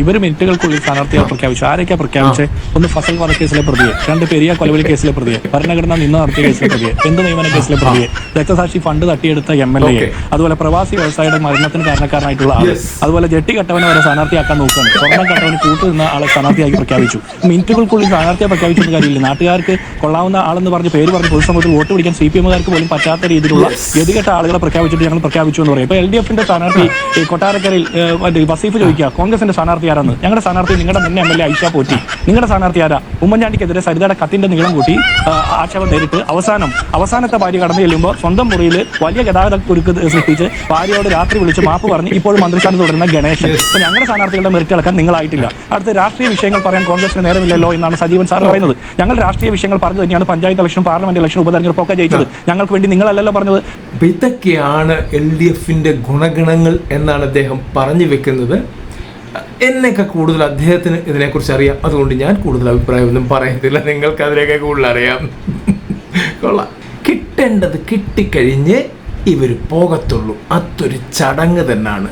ഇവർ മിനിറ്റുകൾക്കുള്ളിൽ സ്ഥാനാർത്ഥിയെ പ്രഖ്യാപിച്ചു. ആരൊക്കെ പ്രഖ്യാപിച്ച്? ഒന്ന് ഫസൽ വധക്കേസിലെ പ്രതിയെ, രണ്ട് പെരിയ കൊലവിളി കേസിലെ പ്രതിയെ, ഭരണഘടന നിന്ന് നടത്തിയ കേസിലെ പ്രതിയെ, ബന്ധു നിയമന കേസിലെ പ്രതിയെ, രക്തസാക്ഷി ഫണ്ട് തട്ടിയെടുത്ത MLA, അതുപോലെ പ്രവാസി വ്യവസായിയുടെ മരണത്തിന് കാരണക്കാരനായിട്ടുള്ള ആള്, അതുപോലെ ജെട്ടി കട്ടവനെ വരെ സ്ഥാനാർത്ഥിയാക്കാൻ നോക്കുകയാണ്. സ്വർണ്ണം കട്ടവന് കൂട്ടുനിന്ന ആളെ സ്ഥാനാർത്ഥിയാക്കി പ്രഖ്യാപിച്ചു. മിനിറ്റുകൾക്കുള്ളിൽ സ്ഥാനാർത്ഥിയെ പ്രഖ്യാപിച്ചെന്ന് കാര്യമില്ല. നാട്ടുകാർക്ക് കൊള്ളാവുന്ന ആളെന്ന് പറഞ്ഞ് പേര് പറഞ്ഞ് പൊതുസമൂഹത്തിൽ വോട്ട് പിടിക്കാൻ CPM-കാർക്ക് പോലും പറ്റാത്ത രീതിയിലുള്ള ഗതികെട്ട ആളുകളെ പ്രഖ്യാപിച്ചിട്ട് ഞങ്ങൾ പ്രഖ്യാപിച്ചു എന്ന് പറയും. ഇപ്പോൾ LDF-ന്റെ സ്ഥാനാർത്ഥി കൊട്ടാരക്കരയിൽ വസീഫ് ചോദിക്കുക കോൺഗ്രസിന്റെ സ്ഥാനാർത്ഥി ആരാന്ന്. ഞങ്ങളുടെ സ്ഥാനാർത്ഥി നിങ്ങളുടെ മുൻ MLA ഐഷ പോറ്റി. നിങ്ങളുടെ സ്ഥാനാർത്ഥി ആരാ? ഉമ്മൻചാണ്ടിക്കെതിരെ സരിതയുടെ കത്തിന്റെ നീളം കൂട്ടി ആക്ഷേപം നേരിട്ട് അവസാനത്തെ ഭാര്യ കടന്നു ചെല്ലുമ്പോൾ സ്വന്തം മുറിയിൽ വലിയ ഗതാഗത കുരുക്ക് സൃഷ്ടിച്ച് ഭാര്യയോട് രാത്രി വിളിച്ച് മാപ്പ് പറഞ്ഞ് ഇപ്പോഴും മന്ത്രിസ്ഥാനത്ത് തുടരുന്ന ഗണേശൻ. അപ്പോൾ ഞങ്ങളുടെ സ്ഥാനാർത്ഥികളുടെ മെറിറ്റ് ഇളക്കാൻ നിങ്ങളായിട്ടില്ല. അടുത്ത രാഷ്ട്രീയ വിഷയങ്ങൾ പറയാൻ കോൺഗ്രസിന് നേരമില്ലല്ലോ എന്നാണ് സജീവൻ സാർ പറയുന്നത്. ഞങ്ങൾ രാഷ്ട്രീയ വിഷയങ്ങൾ പറഞ്ഞു തന്നെയാണ് പഞ്ചായത്ത് ഇലക്ഷൻ, പാർലമെന്റ് ഇലക്ഷൻ, ഉപതെരഞ്ഞെടുപ്പൊക്കെ ജയിച്ചത്. ഞങ്ങൾക്ക് വേണ്ടി നിങ്ങളല്ലല്ലോ പറഞ്ഞത്. ഇതൊക്കെയാണ് LDF-ന്റെ ഗുണഗണങ്ങൾ എന്നാണ് അദ്ദേഹം പറഞ്ഞു വെക്കുന്നത്. എന്നൊക്കെ കൂടുതൽ അദ്ദേഹത്തിന് ഇതിനെക്കുറിച്ച് അറിയാം. അതുകൊണ്ട് ഞാൻ കൂടുതൽ അഭിപ്രായമൊന്നും പറയത്തില്ല. നിങ്ങൾക്ക് അതിനൊക്കെ കൂടുതൽ അറിയാം. കൊള്ളാം. കിട്ടേണ്ടത് കിട്ടിക്കഴിഞ്ഞ് ഇവർ പോകത്തുള്ളൂ. അതൊരു ചടങ്ങ് തന്നെയാണ്.